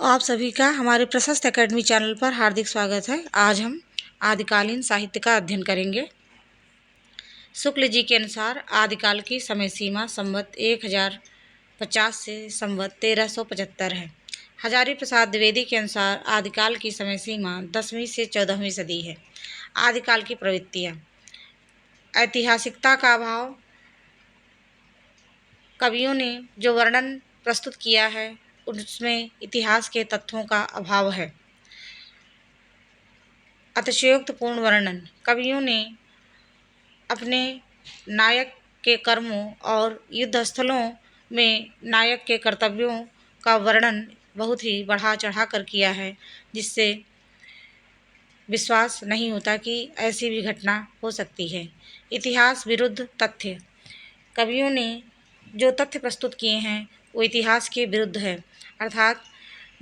आप सभी का हमारे प्रशस्त एकेडमी चैनल पर हार्दिक स्वागत है। आज हम आदिकालीन साहित्य का अध्ययन करेंगे। शुक्ल जी के अनुसार आदिकाल की समय सीमा संवत 1050 से संवत 1375 है। हजारी प्रसाद द्विवेदी के अनुसार आदिकाल की समय सीमा 10वीं से 14वीं सदी है। आदिकाल की प्रवृत्तियाँ: ऐतिहासिकता का अभाव। कवियों ने जो वर्णन प्रस्तुत किया है उसमें इतिहास के तथ्यों का अभाव है। अतिशयोक्तिपूर्ण वर्णन: कवियों ने अपने नायक के कर्मों और युद्ध स्थलों में नायक के कर्तव्यों का वर्णन बहुत ही बढ़ा चढ़ा कर किया है, जिससे विश्वास नहीं होता कि ऐसी भी घटना हो सकती है। इतिहास विरुद्ध तथ्य: कवियों ने जो तथ्य प्रस्तुत किए हैं वो इतिहास के विरुद्ध है, अर्थात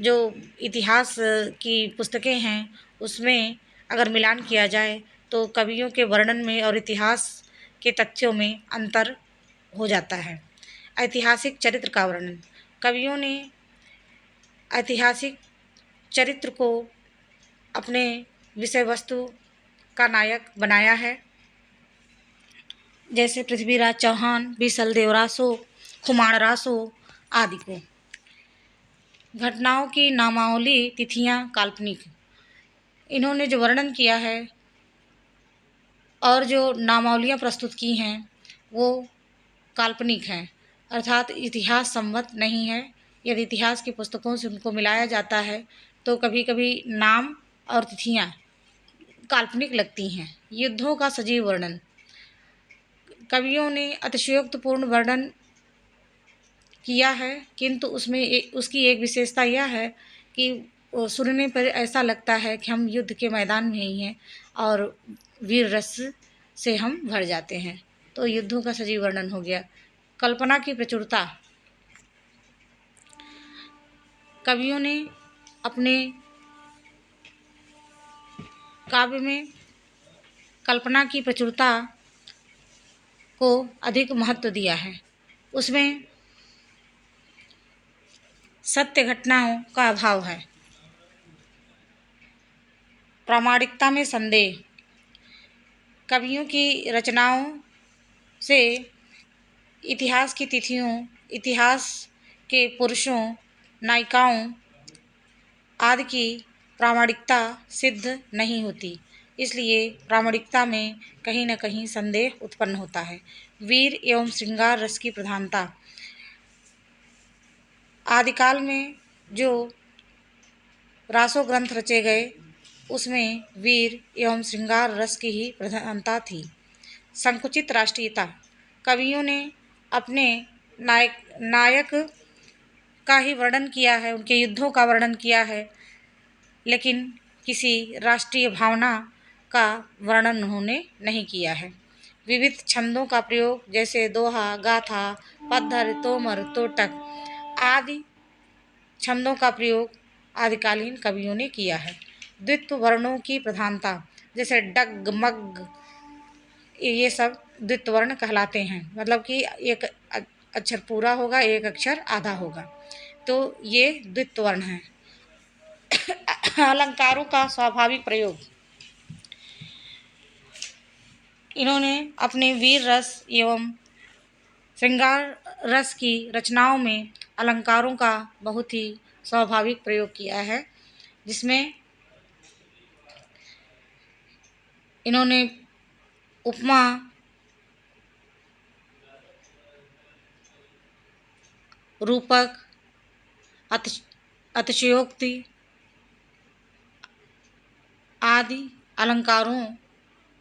जो इतिहास की पुस्तकें हैं उसमें अगर मिलान किया जाए तो कवियों के वर्णन में और इतिहास के तथ्यों में अंतर हो जाता है। ऐतिहासिक चरित्र का वर्णन: कवियों ने ऐतिहासिक चरित्र को अपने विषय वस्तु का नायक बनाया है, जैसे पृथ्वीराज चौहान, बीसल देवरासो, खुमाणरासो आदि को। घटनाओं की नामावली, तिथियां काल्पनिक: इन्होंने जो वर्णन किया है और जो नामावलियाँ प्रस्तुत की हैं वो काल्पनिक हैं, अर्थात इतिहास सम्मत नहीं है। यदि इतिहास की पुस्तकों से उनको मिलाया जाता है तो कभी कभी नाम और तिथियाँ काल्पनिक लगती हैं। युद्धों का सजीव वर्णन: कवियों ने अतिशयोक्तिपूर्ण वर्णन किया है, किंतु उसमें उसकी एक विशेषता यह है कि सुनने पर ऐसा लगता है कि हम युद्ध के मैदान में ही हैं और वीर रस से हम भर जाते हैं। तो युद्धों का सजीव वर्णन हो गया। कल्पना की प्रचुरता: कवियों ने अपने काव्य में कल्पना की प्रचुरता को अधिक महत्व दिया है। उसमें सत्य घटनाओं का अभाव है। प्रामाणिकता में संदेह: कवियों की रचनाओं से इतिहास की तिथियों, इतिहास के पुरुषों, नायिकाओं आदि की प्रामाणिकता सिद्ध नहीं होती, इसलिए प्रामाणिकता में कहीं न कहीं संदेह उत्पन्न होता है। वीर एवं श्रृंगार रस की प्रधानता: आदिकाल में जो रासो ग्रंथ रचे गए उसमें वीर एवं श्रृंगार रस की ही प्रधानता थी। संकुचित राष्ट्रीयता: कवियों ने अपने नायक का ही वर्णन किया है, उनके युद्धों का वर्णन किया है, लेकिन किसी राष्ट्रीय भावना का वर्णन उन्होंने नहीं किया है। विविध छंदों का प्रयोग, जैसे दोहा, गाथा, पद्धर, तोमर, तोटक आदि छंदों का प्रयोग आदिकालीन कवियों ने किया है। द्वित्व वर्णों की प्रधानता, जैसे डग, मग, ये सब द्वित्व वर्ण कहलाते हैं, मतलब कि एक अक्षर पूरा होगा, एक अक्षर आधा होगा, तो ये द्वित्व वर्ण है। अलंकारों का स्वाभाविक प्रयोग: इन्होंने अपने वीर रस एवं श्रृंगार रस की रचनाओं में अलंकारों का बहुत ही स्वाभाविक प्रयोग किया है, जिसमें इन्होंने उपमा, रूपक, अतिशयोक्ति आदि अलंकारों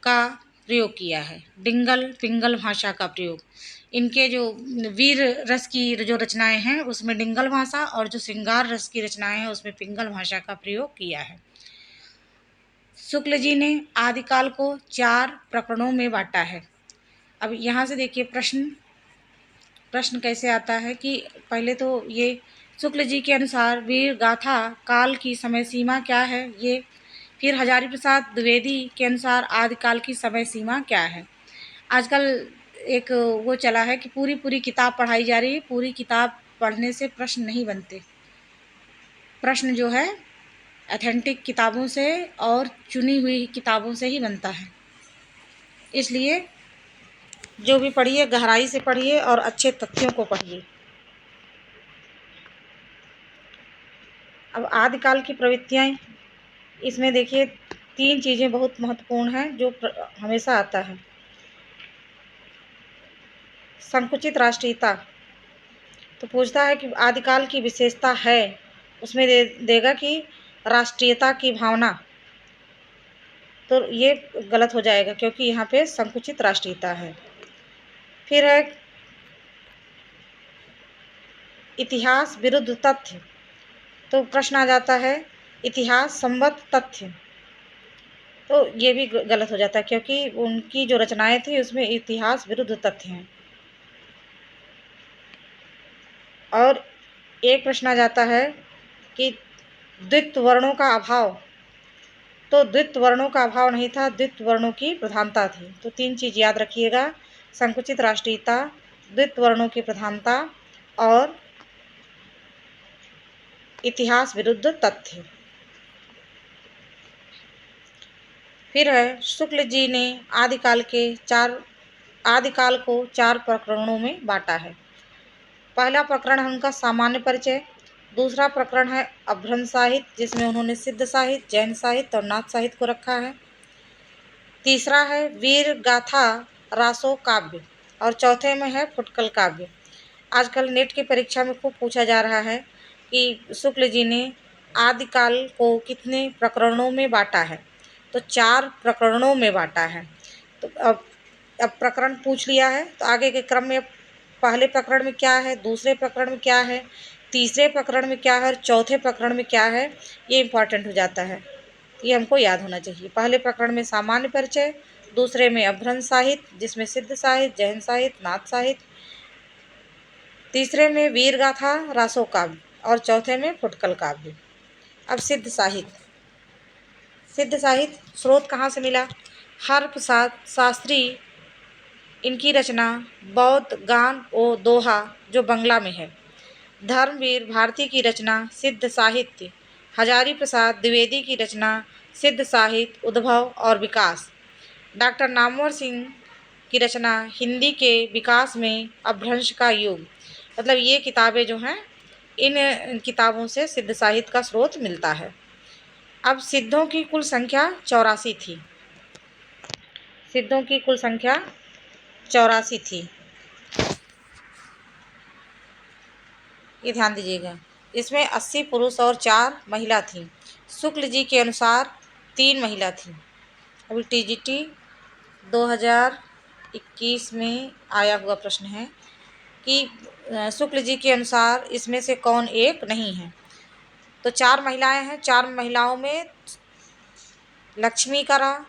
का प्रयोग किया है। डिंगल पिंगल भाषा का प्रयोग: इनके जो वीर रस की जो रचनाएं हैं उसमें डिंगल भाषा और जो श्रृंगार रस की रचनाएं हैं उसमें पिंगल भाषा का प्रयोग किया है। शुक्ल जी ने आदिकाल को 4 प्रकरणों में बांटा है। अब यहाँ से देखिए प्रश्न कैसे आता है कि पहले तो ये शुक्ल जी के अनुसार वीर गाथा काल की समय सीमा क्या है ये, फिर हजारी प्रसाद द्विवेदी के अनुसार आदिकाल की समय सीमा क्या है। आजकल एक वो चला है कि पूरी किताब पढ़ाई जा रही है, पूरी किताब पढ़ने से प्रश्न नहीं बनते, प्रश्न जो है ऑथेंटिक किताबों से और चुनी हुई किताबों से ही बनता है। इसलिए जो भी पढ़िए गहराई से पढ़िए और अच्छे तथ्यों को पढ़िए। अब आदिकाल की प्रवृत्तियाँ, इसमें देखिए 3 चीज़ें बहुत महत्वपूर्ण हैं जो हमेशा आता है। संकुचित राष्ट्रीयता, तो पूछता है कि आदिकाल की विशेषता है, उसमें देगा कि राष्ट्रीयता की भावना, तो ये गलत हो जाएगा क्योंकि यहाँ पे संकुचित राष्ट्रीयता है। फिर है इतिहास विरुद्ध तथ्य, तो प्रश्न आ जाता है इतिहास संबद्ध तथ्य, तो ये भी गलत हो जाता है क्योंकि उनकी जो रचनाएं थी उसमें इतिहास विरुद्ध तथ्य हैं। और एक प्रश्न आ जाता है कि द्वित्व वर्णों का अभाव, तो द्वित्व वर्णों का अभाव नहीं था, द्वित्व वर्णों की प्रधानता थी। तो 3 चीज़ याद रखिएगा, संकुचित राष्ट्रीयता, द्वित्व वर्णों की प्रधानता और इतिहास विरुद्ध तथ्य। फिर है शुक्ल जी ने आदिकाल को 4 प्रकरणों में बांटा है। पहला प्रकरण है उनका सामान्य परिचय, दूसरा प्रकरण है अभ्रंश साहित्य जिसमें उन्होंने सिद्ध साहित्य, जैन साहित्य और नाथ साहित्य को रखा है, तीसरा है वीर गाथा रासो काव्य और चौथे में है फुटकल काव्य। आजकल नेट की परीक्षा में खूब पूछा जा रहा है कि शुक्ल जी ने आदिकाल को कितने प्रकरणों में बांटा है, तो 4 प्रकरणों में बांटा है। तो अब प्रकरण पूछ लिया है तो आगे के क्रम में पहले प्रकरण में क्या है, दूसरे प्रकरण में क्या है, तीसरे प्रकरण में क्या है और चौथे प्रकरण में क्या है, ये इम्पॉर्टेंट हो जाता है, ये हमको याद होना चाहिए। पहले प्रकरण में सामान्य परिचय, दूसरे में अभ्रंश साहित्य जिसमें सिद्ध साहित्य, जैन साहित्य, नाथ साहित्य, तीसरे में वीर गाथा रासो काव्य और चौथे में फुटकल काव्य। अब सिद्ध साहित्य, सिद्ध साहित्य स्रोत कहाँ से मिला? हर प्रसाद शास्त्री, इनकी रचना बौद्ध गान ओ दोहा जो बंगला में है। धर्मवीर भारती की रचना सिद्ध साहित्य, हजारी प्रसाद द्विवेदी की रचना सिद्ध साहित्य उद्भव और विकास, डॉक्टर नामवर सिंह की रचना हिंदी के विकास में अपभ्रंश का युग। मतलब ये किताबें जो हैं इन किताबों से सिद्ध साहित्य का स्रोत मिलता है। अब सिद्धों की कुल संख्या 84 थी, सिद्धों की कुल संख्या 84 थी, ये ध्यान दीजिएगा। इसमें 80 पुरुष और 4 महिला थीं। शुक्ल जी के अनुसार 3 महिला थीं। अभी टीजीटी 2021 में आया हुआ प्रश्न है कि शुक्ल जी के अनुसार इसमें से कौन एक नहीं है। तो 4 महिलाएं हैं, 4 महिलाओं में लक्ष्मीकरा,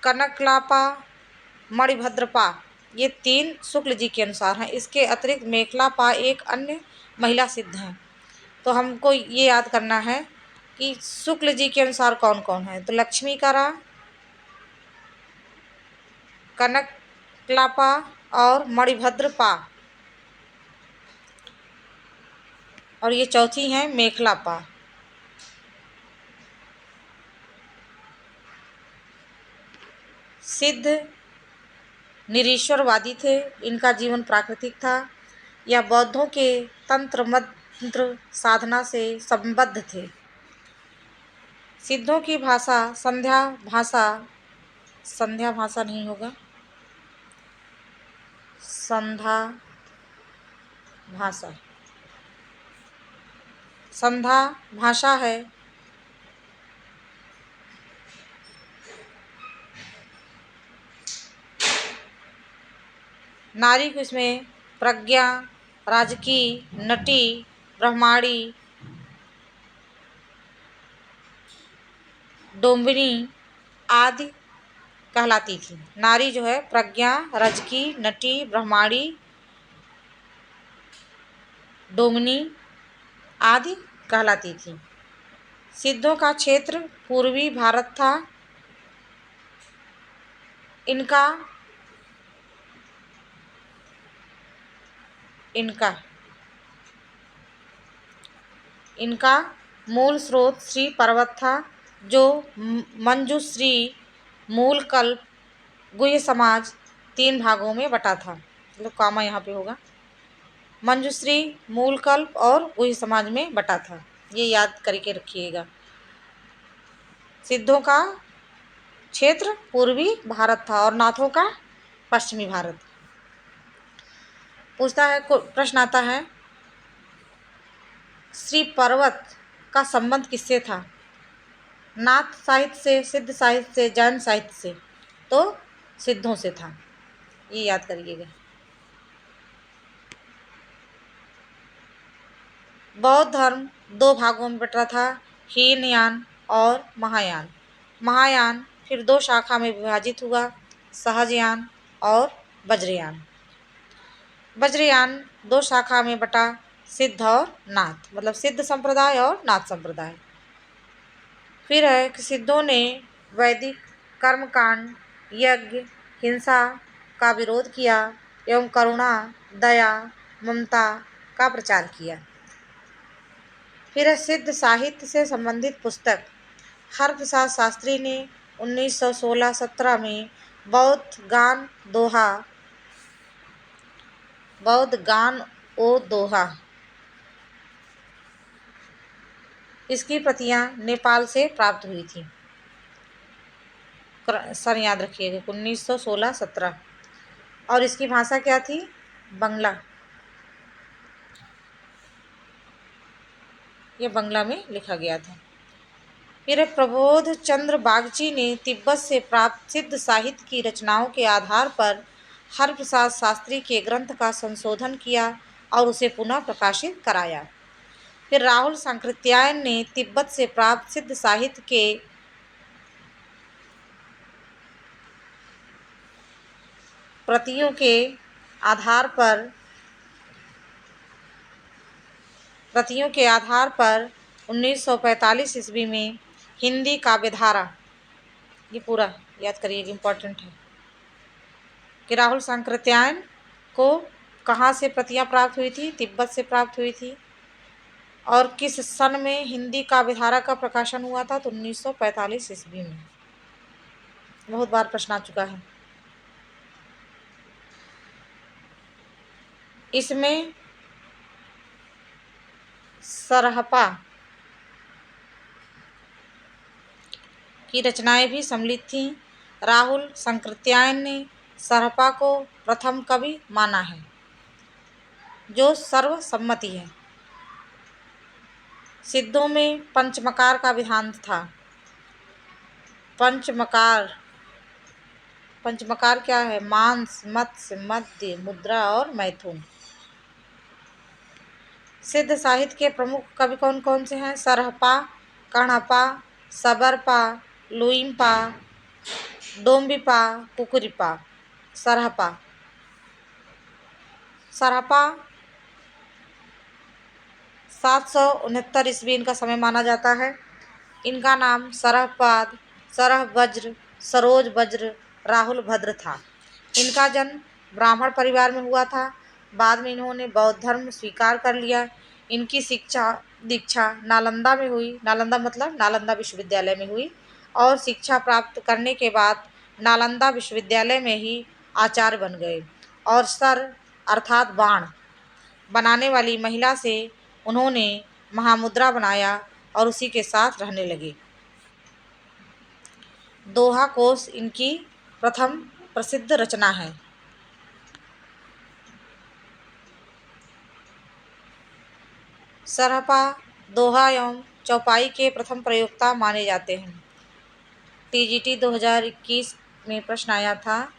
कनकलापा, मणिभद्रपा, ये 3 शुक्ल जी के अनुसार हैं। इसके अतिरिक्त मेखलापा एक अन्य महिला सिद्ध हैं। तो हमको ये याद करना है कि शुक्ल जी के अनुसार कौन कौन है। तो लक्ष्मीकरा, कनकलापा और मणिभद्रपा, और ये चौथी हैं मेखलापा। सिद्ध निरीश्वरवादी थे, इनका जीवन प्राकृतिक था या बौद्धों के तंत्र मंत्र साधना से संबद्ध थे। सिद्धों की भाषा संध्या भाषा नहीं होगा, संधा भाषा, संधा भाषा है। नारी को इसमें प्रज्ञा, राजकी, नटी, ब्रह्माणी, डोम्बिनी आदि कहलाती थी। नारी जो है प्रज्ञा, रजकी, नटी, ब्रह्माणी, डोमिनी आदि कहलाती थी। सिद्धों का क्षेत्र पूर्वी भारत था। इनका इनका इनका मूल स्रोत श्री पर्वत था, जो मंजुश्री, मूलकल्प, गुह्य समाज 3 भागों में बटा था। मतलब कामा यहाँ पे होगा। मंजुश्री, मूलकल्प और गुह्य समाज में बटा था, ये याद करके रखिएगा। सिद्धों का क्षेत्र पूर्वी भारत था और नाथों का पश्चिमी भारत। पूछता है, प्रश्न आता है, श्री पर्वत का संबंध किससे था? नाथ साहित्य से, सिद्ध साहित्य से, जैन साहित्य से? तो सिद्धों से था, ये याद करिएगा। बौद्ध धर्म 2 भागों में बटा था, हीनयान और महायान। महायान फिर 2 शाखा में विभाजित हुआ, सहजयान और वज्रयान। वज्रयान 2 शाखा में बटा, सिद्ध और नाथ, मतलब सिद्ध संप्रदाय और नाथ संप्रदाय। फिर है कि सिद्धों ने वैदिक कर्मकांड, यज्ञ, हिंसा का विरोध किया एवं करुणा, दया, ममता का प्रचार किया। फिर है सिद्ध साहित्य से संबंधित पुस्तक। हरप्रसाद शास्त्री ने 1916-17 में बौद्ध गान ओ दोहा, इसकी प्रतियां नेपाल से प्राप्त हुई थी। सन याद रखिएगा, 1916-17। और इसकी भाषा क्या थी? बंगला। ये बंगला में लिखा गया था। फिर प्रबोध चंद्र बागची ने तिब्बत से प्राप्त सिद्ध साहित्य की रचनाओं के आधार पर हरप्रसाद शास्त्री के ग्रंथ का संशोधन किया और उसे पुनः प्रकाशित कराया। फिर राहुल सांकृत्यायन ने तिब्बत से प्राप्त सिद्ध साहित्य के प्रतियों के आधार पर 1945 ईस्वी में हिंदी काव्यधारा, ये पूरा याद करिएगा, इम्पोर्टेंट है, कि राहुल सांकृत्यायन को कहाँ से प्रतियां प्राप्त हुई थी? तिब्बत से प्राप्त हुई थी। और किस सन में हिंदी काव्यधारा का प्रकाशन हुआ था? तो 1945 ईस्वी में। बहुत बार प्रश्न आ चुका है। इसमें सरहपा की रचनाएं भी सम्मिलित थीं। राहुल सांकृत्यायन ने सरहपा को प्रथम कवि माना है, जो सर्वसम्मति है। सिद्धों में पंचमकार का विधान था। पंचमकार क्या है? मांस, मत्स्य, मध्य, मुद्रा और मैथुन। सिद्ध साहित्य के प्रमुख कवि कौन कौन से हैं? सरहपा, कणहपा, सबरपा, लुइम्पा, डोम्बिपा, कुकुरिपा। सरहपा 769 ईस्वी इनका समय माना जाता है। इनका नाम सरहपाद, सरहवज्र, सरोज वज्र, राहुल भद्र था। इनका जन्म ब्राह्मण परिवार में हुआ था। बाद में इन्होंने बौद्ध धर्म स्वीकार कर लिया। इनकी शिक्षा दीक्षा नालंदा में हुई। नालंदा मतलब नालंदा विश्वविद्यालय में हुई। और शिक्षा प्राप्त करने के बाद नालंदा विश्वविद्यालय में ही आचार्य बन गए और सर अर्थात बाण बनाने वाली महिला से उन्होंने महामुद्रा बनाया और उसी के साथ रहने लगे। दोहा कोश इनकी प्रथम प्रसिद्ध रचना है। सरहपा दोहा एवं चौपाई के प्रथम प्रयोक्ता माने जाते हैं। टीजीटी 2021 में प्रश्न आया था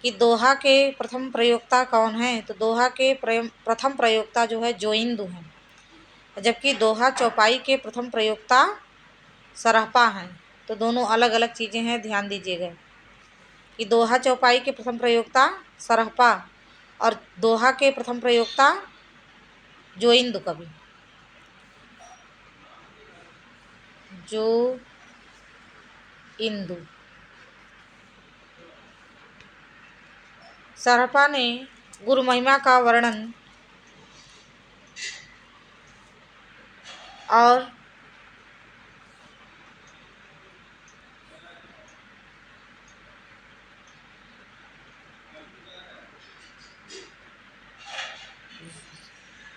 कि दोहा के प्रथम प्रयोक्ता कौन है? तो दोहा के प्रथम प्रयोक्ता जो है जोइंदू हैं, जबकि दोहा चौपाई के प्रथम प्रयोक्ता सरहपा हैं। तो दोनों अलग अलग चीज़ें हैं, ध्यान दीजिएगा कि दोहा चौपाई के प्रथम प्रयोक्ता सरहपा और दोहा के प्रथम प्रयोक्ता जोइंदू कवि। जोइंदू। सरहपा ने गुरु महिमा का वर्णन और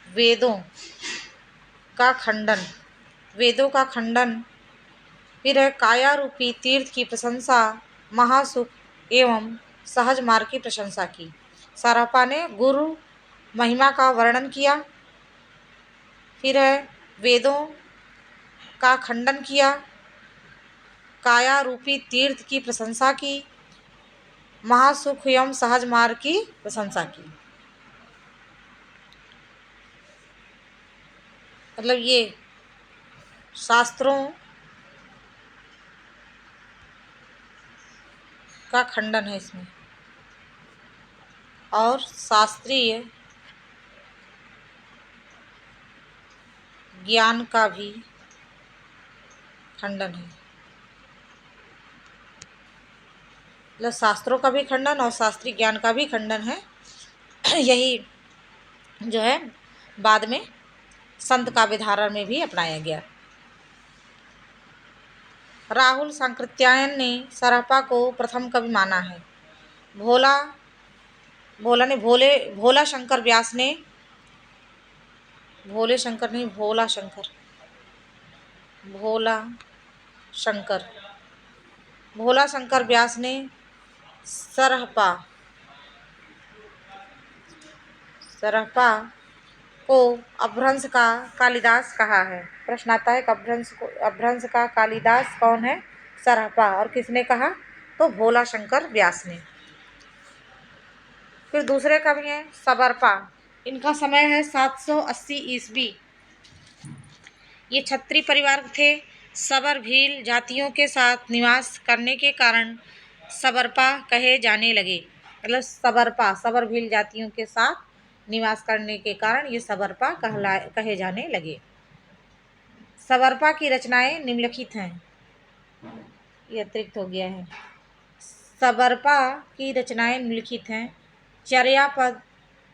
वेदों का खंडन, वेदों का खंडन। फिर है काया रूपी तीर्थ की प्रशंसा, महासुख एवं सहज मार्ग की प्रशंसा की। सारापा ने गुरु महिमा का वर्णन किया। फिर है वेदों का खंडन किया, काया रूपी तीर्थ की प्रशंसा की, महासुख एवं सहज मार्ग की प्रशंसा की। मतलब ये शास्त्रों का खंडन है इसमें, और शास्त्रीय ज्ञान का भी खंडन है। मतलब शास्त्रों का भी खंडन और शास्त्रीय ज्ञान का भी खंडन है। यही जो है बाद में संत काव्यधारा में भी अपनाया गया। राहुल सांकृत्यायन ने सरापा को प्रथम कवि माना है। भोला भोला ने भोले भोला शंकर व्यास ने, भोले शंकर नहीं, भोला शंकर, भोला शंकर, भोला शंकर व्यास ने सरहपा सरहपा को अपभ्रंश का कालिदास कहा है। प्रश्न आता है कि अपभ्रंश का कालिदास कौन है? सरहपा। और किसने कहा? तो भोला शंकर व्यास ने। फिर दूसरे कवि हैं सबरपा। इनका समय है 780 ईस्वी। ये क्षत्रिय परिवार थे। सबर भील जातियों के साथ निवास करने के कारण सबरपा कहे जाने लगे। मतलब सबरपा, सबर भील जातियों के साथ निवास करने के कारण ये सबरपा कहे जाने लगे। सबरपा की रचनाएं निम्नलिखित हैं। ये अतिरिक्त हो गया है। सबरपा की रचनाएं निम्नलिखित हैं। चर्यापद,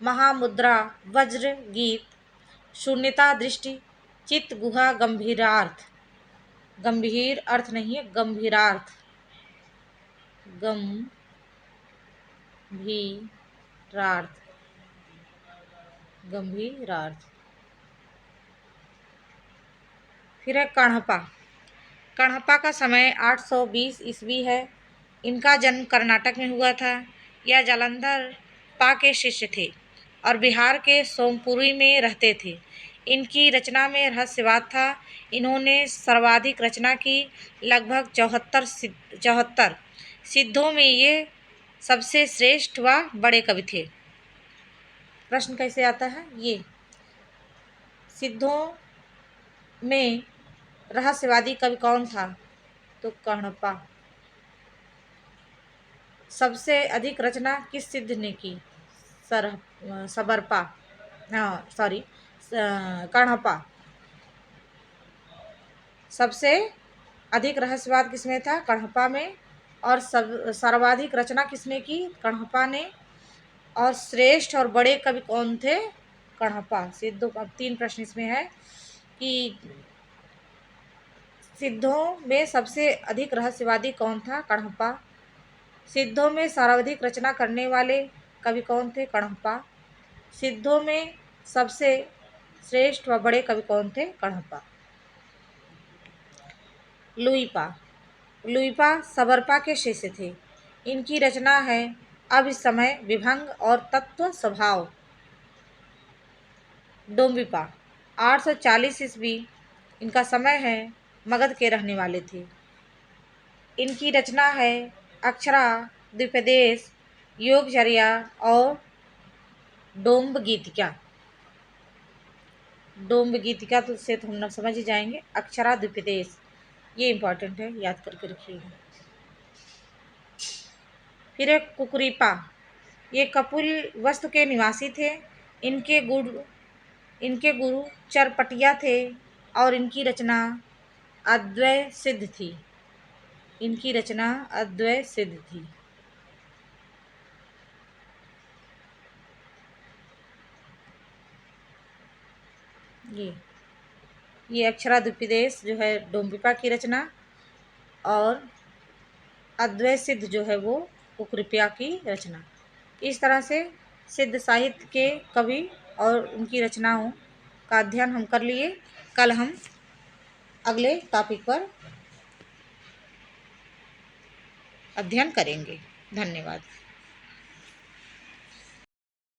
महामुद्रा, वज्र गीत, शून्यता दृष्टि, चित्त गुहा, गंभीरार्थ। गंभीर अर्थ नहीं है, गंभीरार्थ, गंभीरार्थ, गंभीरार्थ। फिर है कण्हपा। कण्हपा का समय 820 ईस्वी है। इनका जन्म कर्नाटक में हुआ था। यह जालंधर पा के शिष्य थे और बिहार के सोमपुरी में रहते थे। इनकी रचना में रहस्यवाद था। इन्होंने सर्वाधिक रचना की, लगभग 74 सिद्धों में ये सबसे श्रेष्ठ व बड़े कवि थे। प्रश्न कैसे आता है? ये सिद्धों में रहस्यवादी कवि कौन था? तो कण्हपा। सबसे अधिक रचना किस सिद्ध ने की? सबरपा, हाँ सॉरी, कण्हपा। सबसे अधिक रहस्यवाद किसमें था? कण्हपा में। और सर्वाधिक रचना किसने की? कण्हपा ने। और श्रेष्ठ और बड़े कवि कौन थे? कण्हपा। सिद्धों का 3 प्रश्न इसमें है कि सिद्धों में सबसे अधिक रहस्यवादी कौन था? कण्हपा। सिद्धों में सर्वाधिक रचना करने वाले कवि कौन थे? कण्हपा। सिद्धों में सबसे श्रेष्ठ व बड़े कवि कौन थे? कण्हपा। लुइपा। लुइपा सबरपा के शिष्य थे। इनकी रचना है अभिसमय, विभंग और तत्व स्वभाव। डोम्बिपा 840 ईस्वी। इनका समय है। मगध के रहने वाले थे। इनकी रचना है अक्षरा, द्विपदेश, योगचर्या और डोम्ब गीतिका। डोम्ब गीतिका से तो हम समझ ही जाएंगे। अक्षरा, द्विपदेश, ये इंपॉर्टेंट है, याद करके रखिएगा। फिर एक कुकुरीपा। ये कपिल वस्तु के निवासी थे। इनके गुरु चरपटिया थे और इनकी रचना अद्वय सिद्ध थी। इनकी रचना अद्वय सिद्ध थी। ये ये अक्षराद्युपदेश जो है डोम्बिपा की रचना, और अद्वैत सिद्ध जो है वो कुकृपया की रचना। इस तरह से सिद्ध साहित्य के कवि और उनकी रचनाओं का अध्ययन हम कर लिए। कल हम अगले टॉपिक पर अध्ययन करेंगे। धन्यवाद।